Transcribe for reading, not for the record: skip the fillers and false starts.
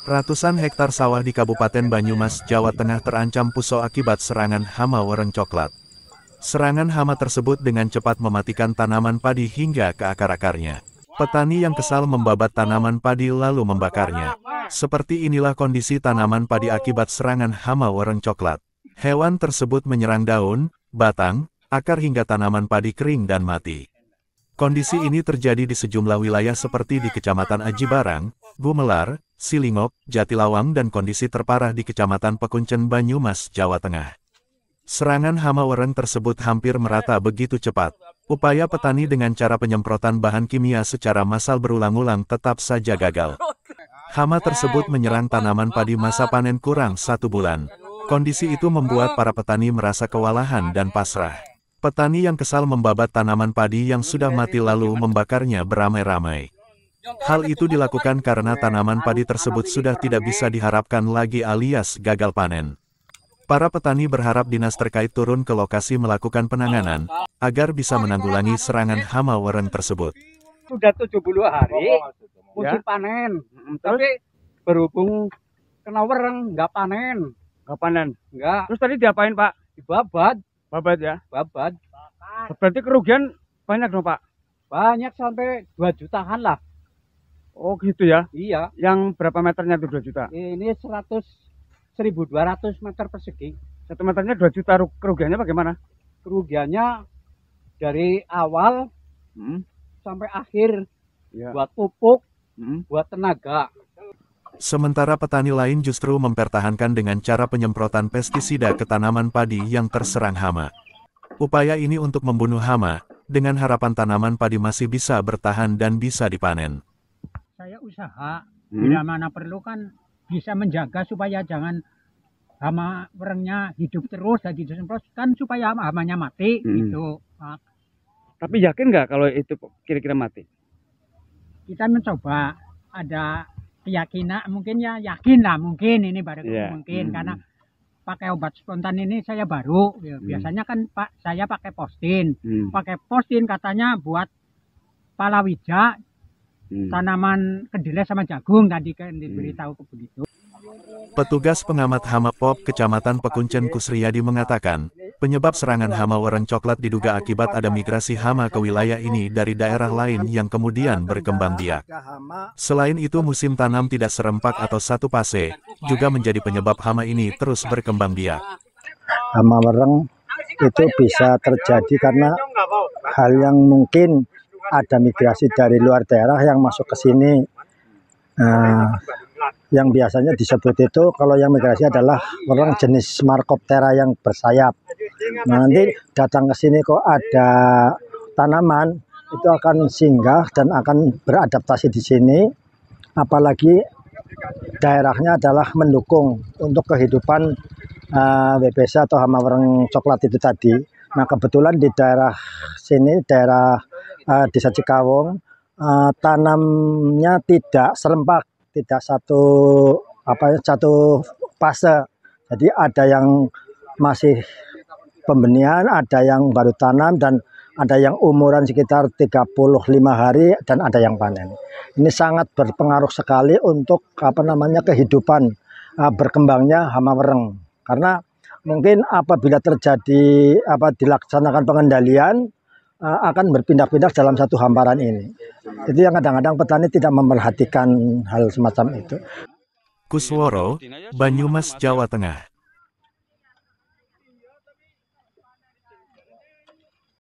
Ratusan hektar sawah di Kabupaten Banyumas, Jawa Tengah terancam puso akibat serangan hama wereng coklat. Serangan hama tersebut dengan cepat mematikan tanaman padi hingga ke akar-akarnya. Petani yang kesal membabat tanaman padi lalu membakarnya. Seperti inilah kondisi tanaman padi akibat serangan hama wereng coklat. Hewan tersebut menyerang daun, batang, akar hingga tanaman padi kering dan mati. Kondisi ini terjadi di sejumlah wilayah seperti di Kecamatan Aji Barang, Gumelar, Silingop, Jatilawang dan kondisi terparah di Kecamatan Pekuncen Banyumas, Jawa Tengah. Serangan hama wereng tersebut hampir merata begitu cepat. Upaya petani dengan cara penyemprotan bahan kimia secara massal berulang-ulang tetap saja gagal. Hama tersebut menyerang tanaman padi masa panen kurang 1 bulan. Kondisi itu membuat para petani merasa kewalahan dan pasrah. Petani yang kesal membabat tanaman padi yang sudah mati lalu membakarnya beramai-ramai. Hal itu dilakukan karena tanaman padi tersebut sudah tidak bisa diharapkan lagi alias gagal panen. Para petani berharap dinas terkait turun ke lokasi melakukan penanganan, agar bisa menanggulangi serangan hama wereng tersebut. Sudah 70 hari musim panen, tapi berhubung kena wereng nggak panen. Nggak panen? Nggak. Terus tadi diapain Pak? Dibabat. Babat ya? Babat. Berarti kerugian banyak dong Pak? Banyak sampai 2 jutaan lah. Oh gitu ya? Iya. Yang berapa meternya itu 2 juta? Ini 1.200 meter persegi. 1 meternya 2 juta, kerugiannya bagaimana? Kerugiannya dari awal sampai akhir, ya. Buat pupuk, buat tenaga. Sementara petani lain justru mempertahankan dengan cara penyemprotan pestisida ke tanaman padi yang terserang hama. Upaya ini untuk membunuh hama, dengan harapan tanaman padi masih bisa bertahan dan bisa dipanen. Saya usaha, bila mana perlu kan bisa menjaga supaya jangan hama werengnya hidup terus dan disemprot kan supaya hamanya mati gitu. Pak. Tapi yakin nggak kalau itu kira-kira mati? Kita mencoba, ada keyakinan mungkin ya, yakin lah mungkin ini baru mungkin karena pakai obat spontan ini saya baru. Biasanya kan Pak saya pakai postin. Pakai postin katanya buat palawija, tanaman kedelai sama jagung tadi kan diberitahu begitu. Petugas pengamat hama POP Kecamatan Pekuncen Kusriyadi mengatakan, penyebab serangan hama wereng coklat diduga akibat ada migrasi hama ke wilayah ini dari daerah lain yang kemudian berkembang biak. Selain itu musim tanam tidak serempak atau satu fase, juga menjadi penyebab hama ini terus berkembang biak. Hama wereng itu bisa terjadi karena hal yang mungkin ada migrasi dari luar daerah yang masuk ke sini. Yang biasanya disebut itu kalau yang migrasi adalah wereng jenis Marcoptera yang bersayap. Nah, nanti datang ke sini kok ada tanaman, itu akan singgah dan akan beradaptasi di sini. Apalagi daerahnya adalah mendukung untuk kehidupan WBC atau hama wereng coklat itu tadi. Nah, kebetulan di daerah sini, daerah Desa Cikawung, tanamnya tidak serempak, tidak satu fase. Jadi ada yang masih pembenihan, ada yang baru tanam, dan ada yang umuran sekitar 35 hari dan ada yang panen. Ini sangat berpengaruh sekali untuk kehidupan berkembangnya hama wereng. Karena mungkin apabila terjadi dilaksanakan pengendalian akan berpindah-pindah dalam satu hamparan ini. Itu yang kadang-kadang petani tidak memperhatikan hal semacam itu. Kusworo, Banyumas, Jawa Tengah.